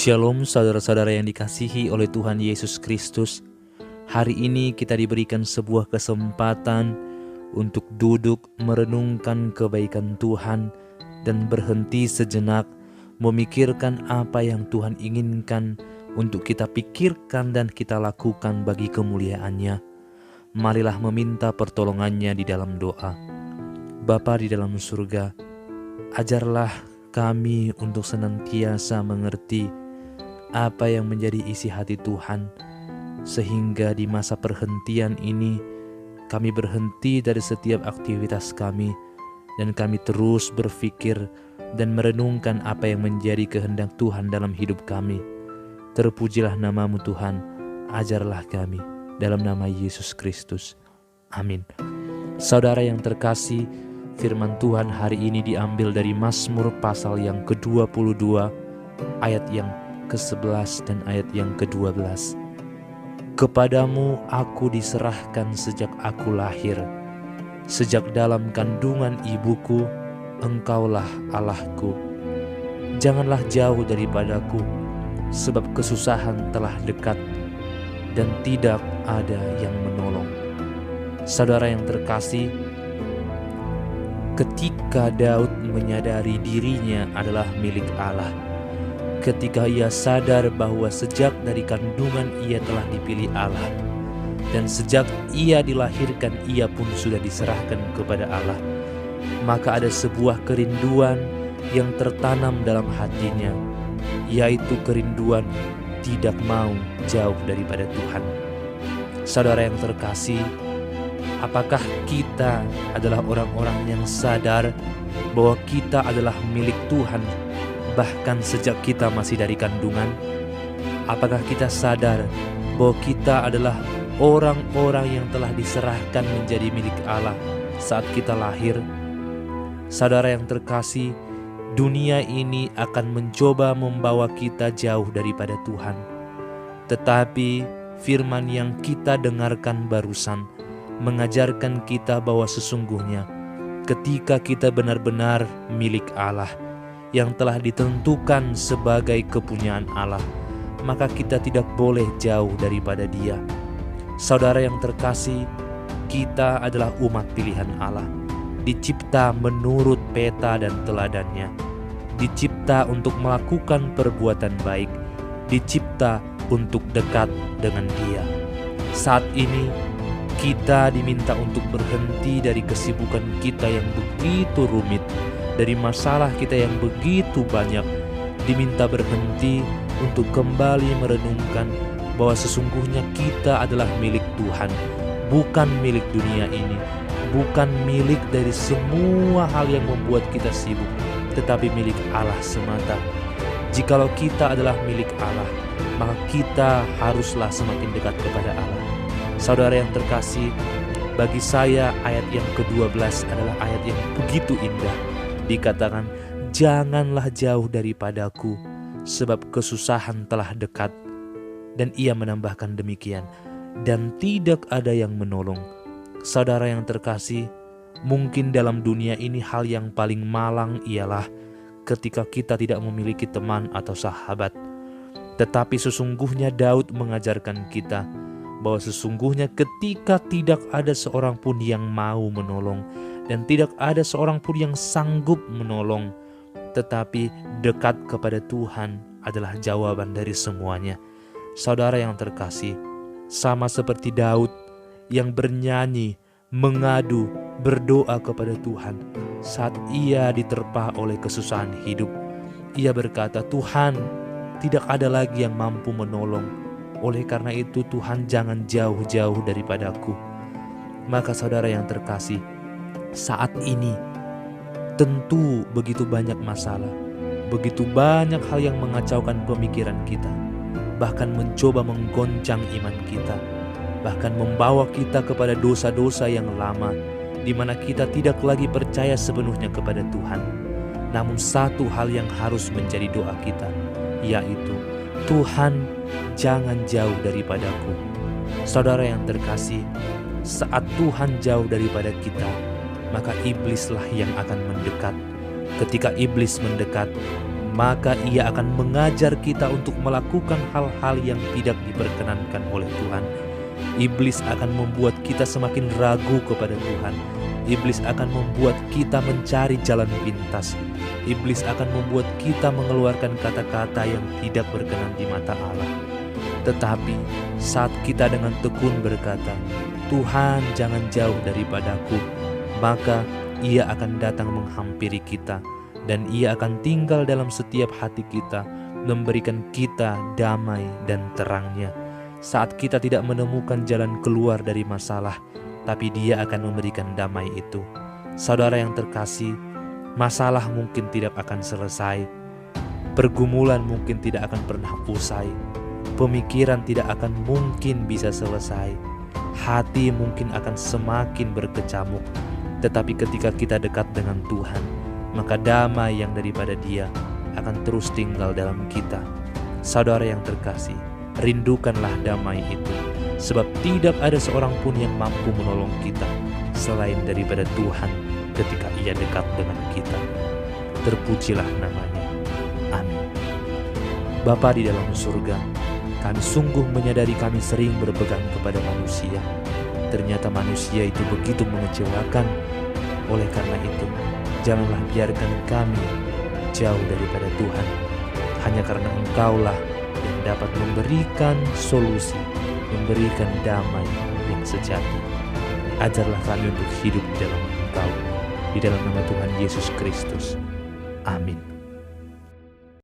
Shalom saudara-saudara yang dikasihi oleh Tuhan Yesus Kristus. Hari ini kita diberikan sebuah kesempatan untuk duduk merenungkan kebaikan Tuhan dan berhenti sejenak memikirkan apa yang Tuhan inginkan untuk kita pikirkan dan kita lakukan bagi kemuliaan-Nya. Marilah meminta pertolongannya di dalam doa. Bapa di dalam surga, ajarlah kami untuk senantiasa mengerti apa yang menjadi isi hati Tuhan, sehingga di masa perhentian ini kami berhenti dari setiap aktivitas kami dan kami terus berpikir dan merenungkan apa yang menjadi kehendak Tuhan dalam hidup kami. Terpujilah nama-Mu Tuhan, ajarlah kami dalam nama Yesus Kristus. Amin. Saudara yang terkasih, firman Tuhan hari ini diambil dari Mazmur pasal yang ke-22 ayat yang ke-11 dan ayat yang ke-12. Kepadamu aku diserahkan sejak aku lahir, sejak dalam kandungan ibuku Engkaulah Allahku. Janganlah jauh daripadaku, sebab kesusahan telah dekat dan tidak ada yang menolong. Saudara yang terkasih, ketika Daud menyadari dirinya adalah milik Allah, ketika ia sadar bahwa sejak dari kandungan ia telah dipilih Allah, dan sejak ia dilahirkan ia pun sudah diserahkan kepada Allah, maka ada sebuah kerinduan yang tertanam dalam hatinya, yaitu kerinduan tidak mau jauh daripada Tuhan. Saudara yang terkasih, apakah kita adalah orang-orang yang sadar bahwa kita adalah milik Tuhan bahkan sejak kita masih dari kandungan? Apakah kita sadar bahwa kita adalah orang-orang yang telah diserahkan menjadi milik Allah saat kita lahir? Saudara yang terkasih, dunia ini akan mencoba membawa kita jauh daripada Tuhan. Tetapi firman yang kita dengarkan barusan mengajarkan kita bahwa sesungguhnya ketika kita benar-benar milik Allah yang telah ditentukan sebagai kepunyaan Allah, maka kita tidak boleh jauh daripada Dia. Saudara yang terkasih, kita adalah umat pilihan Allah, dicipta menurut peta dan teladannya, dicipta untuk melakukan perbuatan baik, dicipta untuk dekat dengan Dia. Saat ini kita diminta untuk berhenti dari kesibukan kita yang begitu rumit, dari masalah kita yang begitu banyak, diminta berhenti untuk kembali merenungkan bahwa sesungguhnya kita adalah milik Tuhan, bukan milik dunia ini, bukan milik dari semua hal yang membuat kita sibuk, tetapi milik Allah semata. Jikalau kita adalah milik Allah, maka kita haruslah semakin dekat kepada Allah. Saudara yang terkasih, bagi saya ayat yang ke-12 adalah ayat yang begitu indah. Dikatakan, janganlah jauh daripadaku, sebab kesusahan telah dekat. Dan ia menambahkan demikian, dan tidak ada yang menolong. Saudara yang terkasih, mungkin dalam dunia ini hal yang paling malang ialah ketika kita tidak memiliki teman atau sahabat. Tetapi sesungguhnya Daud mengajarkan kita bahwa sesungguhnya ketika tidak ada seorang pun yang mau menolong dan tidak ada seorang pun yang sanggup menolong, tetapi dekat kepada Tuhan adalah jawaban dari semuanya. Saudara yang terkasih, sama seperti Daud yang bernyanyi, mengadu, berdoa kepada Tuhan saat ia diterpa oleh kesusahan hidup. Ia berkata, Tuhan, tidak ada lagi yang mampu menolong. Oleh karena itu Tuhan, jangan jauh-jauh daripadaku. Maka saudara yang terkasih, saat ini tentu begitu banyak masalah, begitu banyak hal yang mengacaukan pemikiran kita, bahkan mencoba menggoncang iman kita, bahkan membawa kita kepada dosa-dosa yang lama, di mana kita tidak lagi percaya sepenuhnya kepada Tuhan. Namun satu hal yang harus menjadi doa kita, yaitu Tuhan, jangan jauh daripadaku. Saudara yang terkasih, saat Tuhan jauh daripada kita, maka iblislah yang akan mendekat. Ketika iblis mendekat, maka Ia akan mengajar kita untuk melakukan hal-hal yang tidak diperkenankan oleh Tuhan. Iblis akan membuat kita semakin ragu kepada Tuhan. Iblis akan membuat kita mencari jalan pintas. Iblis akan membuat kita mengeluarkan kata-kata yang tidak berkenan di mata Allah. Tetapi saat kita dengan tekun berkata, "Tuhan, jangan jauh daripadaku," maka Ia akan datang menghampiri kita, dan Ia akan tinggal dalam setiap hati kita, memberikan kita damai dan terangnya. Saat kita tidak menemukan jalan keluar dari masalah, tapi Dia akan memberikan damai itu. Saudara yang terkasih, masalah mungkin tidak akan selesai, pergumulan mungkin tidak akan pernah usai, pemikiran tidak akan mungkin bisa selesai, hati mungkin akan semakin berkecamuk. Tetapi ketika kita dekat dengan Tuhan, maka damai yang daripada Dia akan terus tinggal dalam kita. Saudara yang terkasih, rindukanlah damai itu, sebab tidak ada seorang pun yang mampu menolong kita selain daripada Tuhan ketika Ia dekat dengan kita. Terpujilah namanya. Amin. Bapa di dalam surga, kami sungguh menyadari kami sering berpegang kepada manusia. Ternyata manusia itu begitu mengecewakan. Oleh karena itu, janganlah biarkan kami jauh daripada Tuhan. Hanya karena Engkaulah yang dapat memberikan solusi, memberikan damai yang sejati. Ajarlah kami untuk hidup di dalam Engkau, di dalam nama Tuhan Yesus Kristus. Amin.